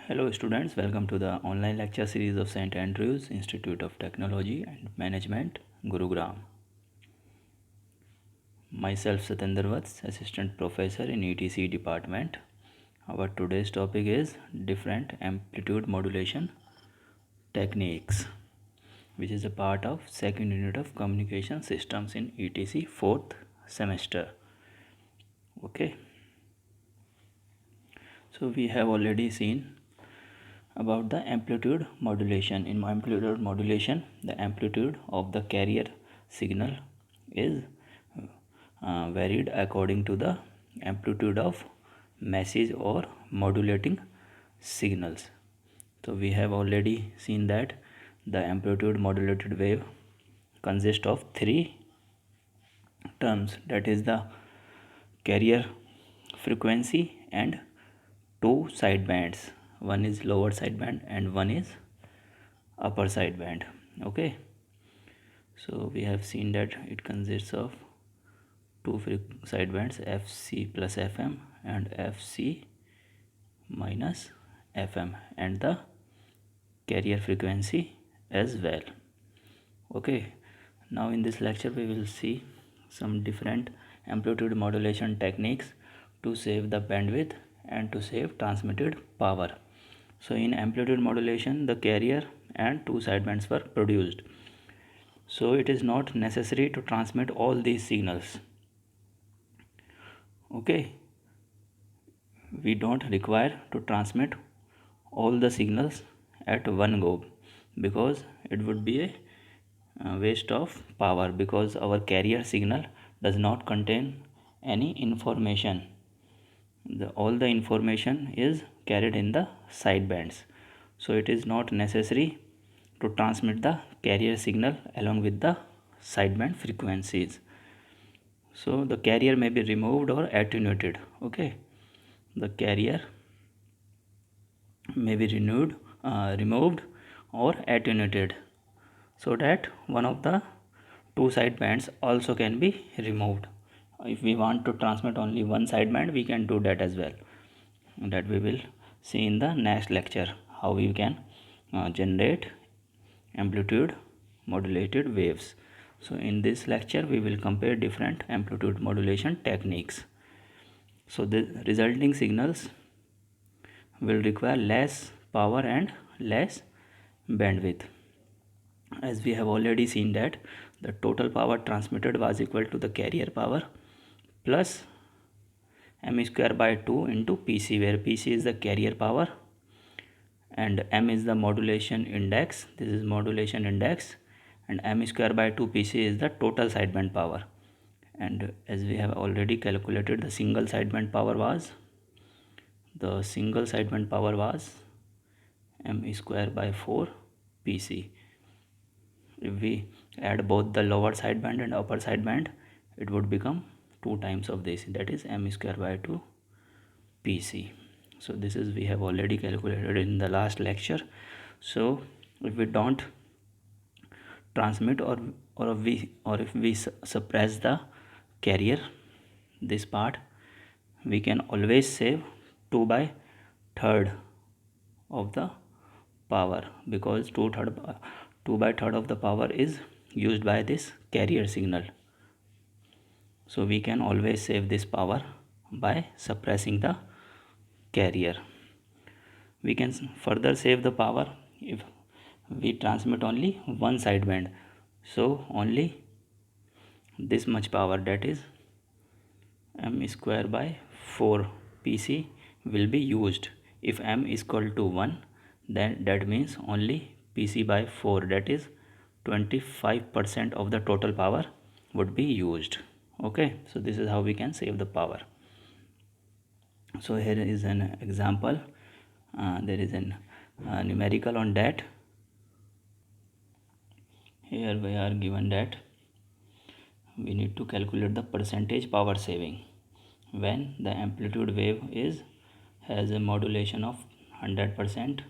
Hello students, welcome to the online lecture series of St. Andrews Institute of Technology and Management, Gurugram. Myself Satyendra Vats, Assistant Professor in ETC Department. Our today's topic is different amplitude modulation techniques, which is a part of second unit of communication systems in ETC fourth semester. Okay, so we have already seen about the amplitude modulation. In amplitude modulation, the amplitude of the carrier signal is varied according to the amplitude of message or modulating signals. So we have already seen that the amplitude modulated wave consists of three terms, that is the carrier frequency and two sidebands. One is lower sideband and one is upper sideband. Okay, so we have seen that it consists of two sidebands, fc plus fm and fc minus fm, and the carrier frequency as well. Okay, now in this lecture we will see some different amplitude modulation techniques to save the bandwidth and to save transmitted power. So in amplitude modulation, the carrier and two sidebands were produced, so it is not necessary to transmit all these signals. Okay, we don't require to transmit all the signals at one go, because it would be a waste of power, because our carrier signal does not contain any information. All the information is carried in the sidebands, so it is not necessary to transmit the carrier signal along with the sideband frequencies. So the carrier may be removed or attenuated. Okay, the carrier may be removed or attenuated, so that one of the two sidebands also can be removed. If we want to transmit only one sideband, we can do that as well. That we will see in the next lecture, how we can generate amplitude modulated waves. So in this lecture we will compare different amplitude modulation techniques. So the resulting signals will require less power and less bandwidth. As we have already seen that the total power transmitted was equal to the carrier power plus m square by 2 into Pc, where Pc is the carrier power and m is the modulation index. This is modulation index, and m square by 2 Pc is the total sideband power. And as we have already calculated, the single sideband power was m square by 4 Pc. If we add both the lower sideband and upper sideband, it would become 2 times of this, that is m square by 2 Pc. So this is we have already calculated in the last lecture. So if we don't transmit or if we suppress the carrier, this part, we can always save 2 by 3rd of the power, because 2 by 3rd of the power is used by this carrier signal. So we can always save this power by suppressing the carrier. We can further save the power if we transmit only one sideband. So only this much power, that is m square by 4 Pc, will be used. If m is equal to 1, then that means only Pc by 4, that is 25% of the total power would be used. Okay, so this is how we can save the power. So here is an example. There is an numerical on that. Here we are given that we need to calculate the percentage power saving when the amplitude wave has a modulation of 100%.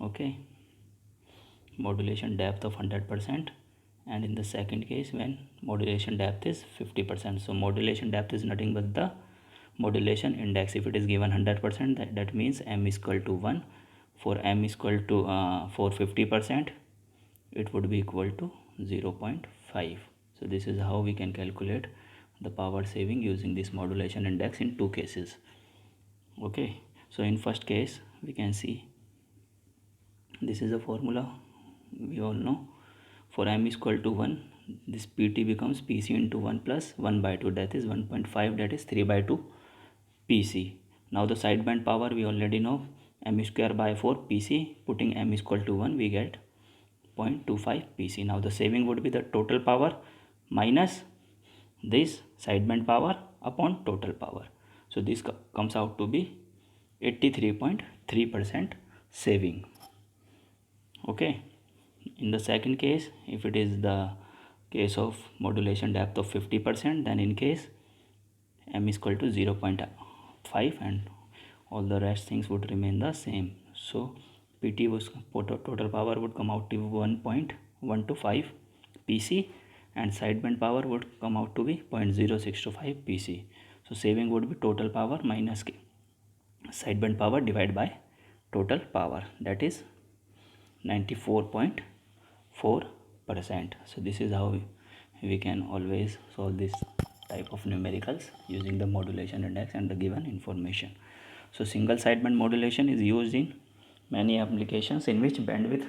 Okay, modulation depth of 100%, and in the second case when modulation depth is 50%. So modulation depth is nothing but the modulation index. If it is given 100%, that means m is equal to 1. For m is equal to for 50%, it would be equal to 0.5. So this is how we can calculate the power saving using this modulation index in two cases. Okay, so in first case we can see this is a formula we all know. For m is equal to 1, this pt becomes pc into 1 plus 1 by 2, that is 1.5, that is 3 by 2 pc. Now the sideband power we already know, m square by 4 pc. Putting m is equal to 1, we get 0.25 pc. Now the saving would be the total power minus this sideband power upon total power. So this comes out to be 83.3% saving. Okay, in the second case, if it is the case of modulation depth of 50%, then in case m is equal to 0.5 and all the rest things would remain the same. So pt was total power would come out to 1.125 pc and sideband power would come out to be 0.0625 pc. So saving would be total power minus sideband power divided by total power, that is 94.4%. So this is how we can always solve this type of numericals using the modulation index and the given information. So single sideband modulation is used in many applications in which bandwidth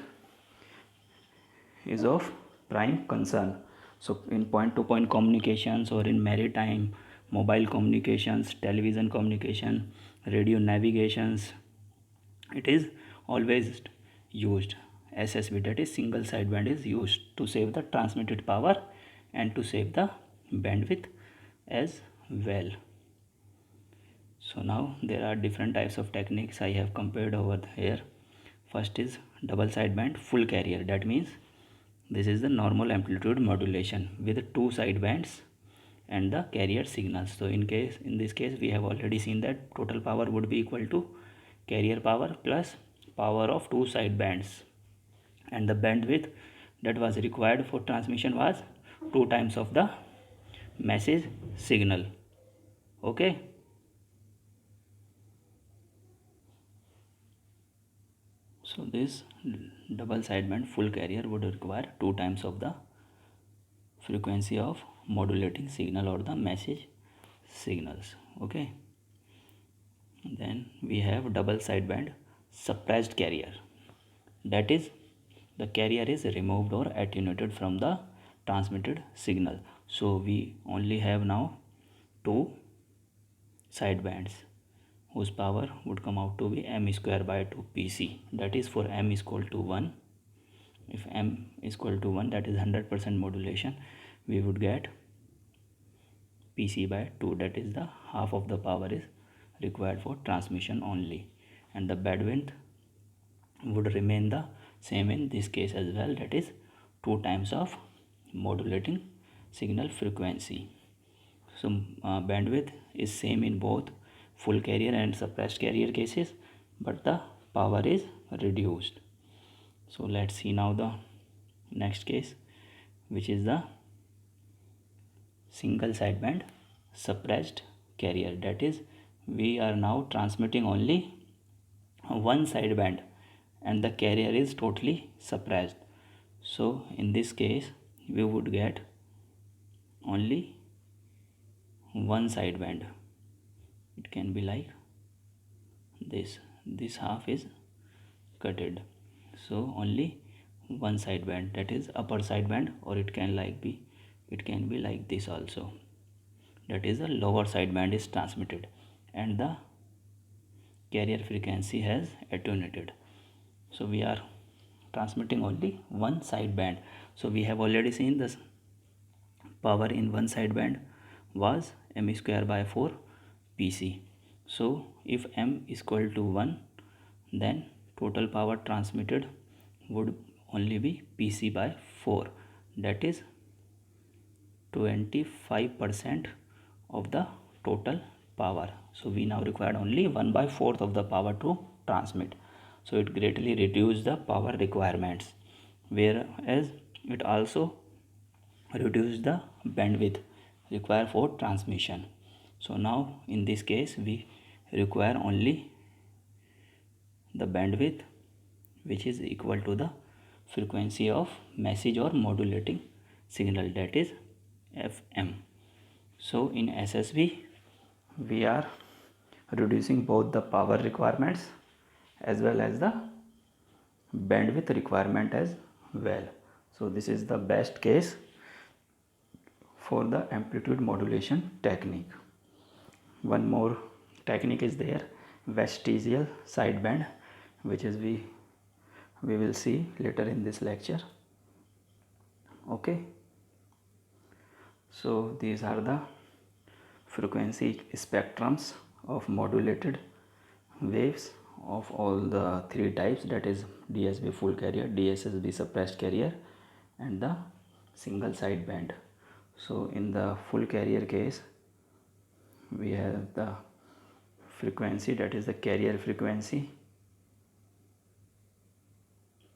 is of prime concern. So in point-to-point communications or in maritime, mobile communications, television communication, radio navigations, it is always used. SSB, that is single sideband, is used to save the transmitted power and to save the bandwidth as well. So now there are different types of techniques I have compared over here. First is double sideband full carrier, that means this is the normal amplitude modulation with two sidebands and the carrier signals. So in this case we have already seen that total power would be equal to carrier power plus power of two sidebands, and the bandwidth that was required for transmission was 2 times of the message signal. Okay, so this double sideband full carrier would require 2 times of the frequency of modulating signal or the message signals. Okay, then we have double sideband suppressed carrier, that is the carrier is removed or attenuated from the transmitted signal. So we only have now two sidebands whose power would come out to be m square by 2 pc, that is for m is equal to 1. If m is equal to 1, that is 100% modulation, we would get pc by 2, that is the half of the power is required for transmission only, and the bandwidth would remain the same in this case as well, that is 2 times of modulating signal frequency. So bandwidth is same in both full carrier and suppressed carrier cases, but the power is reduced. So let's see now the next case, which is the single sideband suppressed carrier, that is we are now transmitting only one sideband and the carrier is totally suppressed. So in this case we would get only one sideband. It can be like this half is cutted, so only one sideband, that is upper sideband, or it can be like this also, that is the lower sideband is transmitted and the carrier frequency has attenuated. So we are transmitting only one sideband. So we have already seen this power in one sideband was m square by 4 pc. So if m is equal to 1, then total power transmitted would only be pc by 4, that is 25% of the total power. So we now require only 1 by 4th of the power to transmit. So it greatly reduced the power requirements, whereas it also reduced the bandwidth required for transmission. So now in this case we require only the bandwidth which is equal to the frequency of message or modulating signal, that is FM. So in SSB we are reducing both the power requirements as well as the bandwidth requirement as well. So this is the best case for the amplitude modulation technique. One more technique is there, vestigial sideband, which is we will see later in this lecture. Okay, so these are the frequency spectrums of modulated waves of all the three types, that is DSB full carrier, DSSB suppressed carrier, and the single sideband. So in the full carrier case we have the frequency, that is the carrier frequency,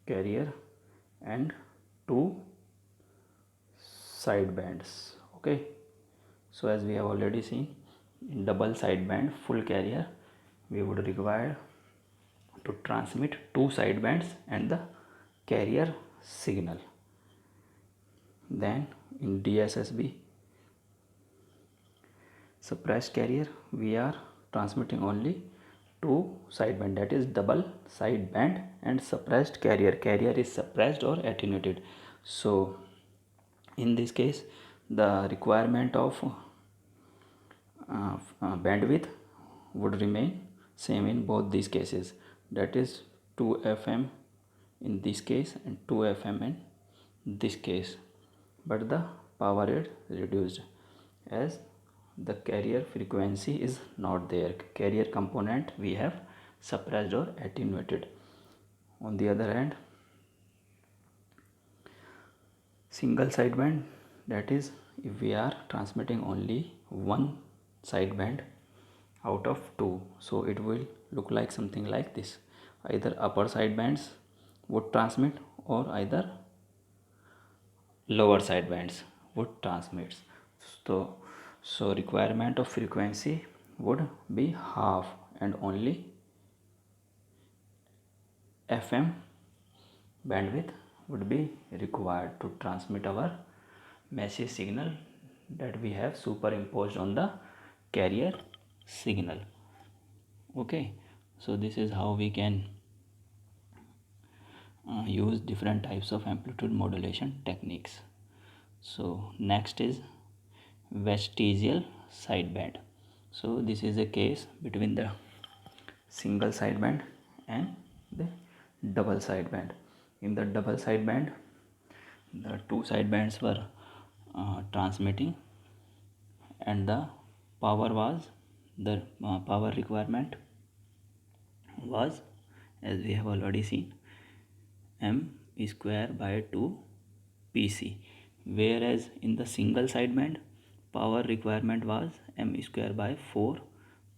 carrier, and two sidebands. Okay, so as we have already seen, in double sideband full carrier we would require to transmit two sidebands and the carrier signal. Then in DSSB suppressed carrier we are transmitting only two sideband, that is double sideband and suppressed carrier. Carrier is suppressed or attenuated. So in this case the requirement of bandwidth would remain same in both these cases, that is 2 FM in this case and 2 FM in this case, but the power is reduced as the carrier frequency is not there. Carrier component we have suppressed or attenuated. On the other hand, single sideband, that is if we are transmitting only one sideband out of two, so it will look like something like this. Either upper sidebands would transmit or either lower sidebands would transmit. So requirement of frequency would be half and only FM bandwidth would be required to transmit our message signal that we have superimposed on the carrier signal. Okay, so this is how we can use different types of amplitude modulation techniques. So next is vestigial sideband. So this is a case between the single sideband and the double sideband. In the double sideband the two sidebands were transmitting and the power was the power requirement was, as we have already seen, m square by 2 pc, whereas in the single sideband power requirement was m square by 4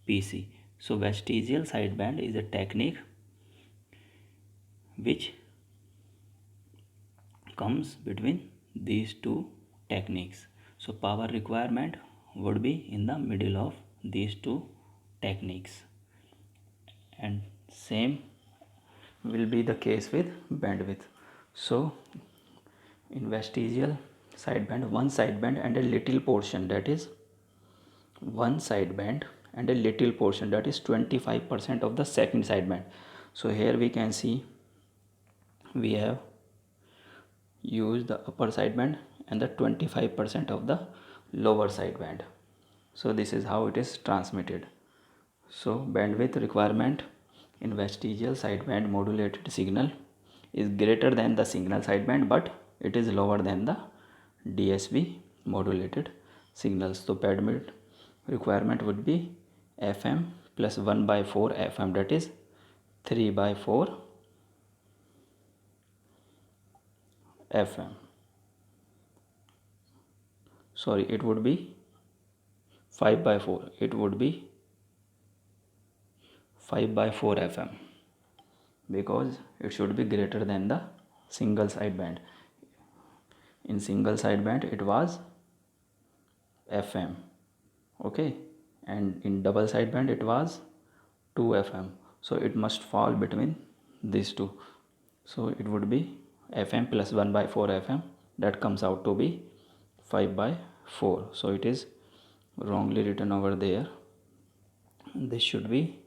pc. So vestigial sideband is a technique which comes between these two techniques. So power requirement would be in the middle of these two techniques, and same will be the case with bandwidth. So in vestigial sideband, one sideband and a little portion, that is one sideband and a little portion, that is 25% of the second sideband. So here we can see we have used the upper sideband and the 25% of the lower sideband. So this is how it is transmitted. So bandwidth requirement in vestigial sideband modulated signal is greater than the signal sideband, but it is lower than the DSB modulated signals. So bandwidth requirement would be FM plus 1 by 4 FM, that is 3 by 4 FM. Sorry, it would be 5 by 4. It would be 5 by 4 FM because it should be greater than the single sideband. In single sideband it was FM, okay, and in double sideband it was 2 FM. So it must fall between these two. So it would be FM plus 1 by 4 FM, that comes out to be 5 by 4. So it is wrongly written over there. This should be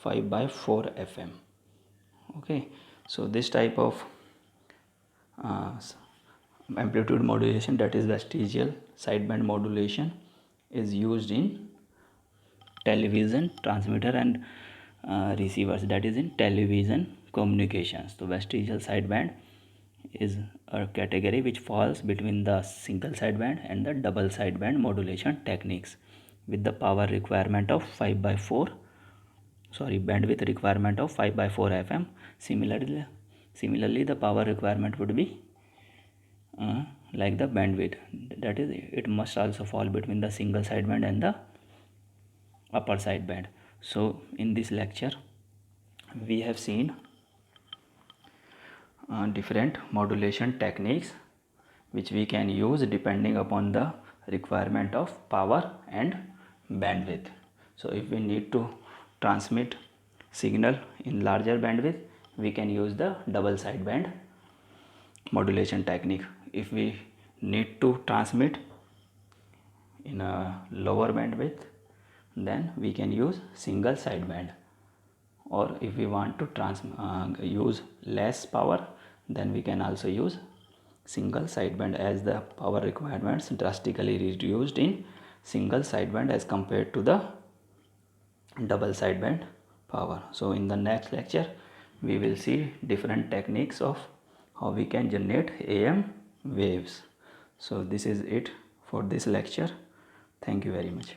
5 by 4 FM. Okay, so this type of amplitude modulation, that is vestigial sideband modulation, is used in television transmitter and receivers, that is in television communications. So vestigial sideband is a category which falls between the single sideband and the double sideband modulation techniques with the power requirement of 5 by 4 bandwidth requirement of 5 by 4 FM. Similarly the power requirement would be like the bandwidth, that is it must also fall between the single sideband and the upper sideband. So in this lecture we have seen different modulation techniques which we can use depending upon the requirement of power and bandwidth. So if we need to transmit signal in larger bandwidth, we can use the double sideband modulation technique. If we need to transmit in a lower bandwidth, then we can use single sideband. Or if we want to use less power, then we can also use single sideband, as the power requirements drastically reduced in single sideband as compared to the double sideband power. So in the next lecture we will see different techniques of how we can generate AM waves. So this is it for this lecture. Thank you very much.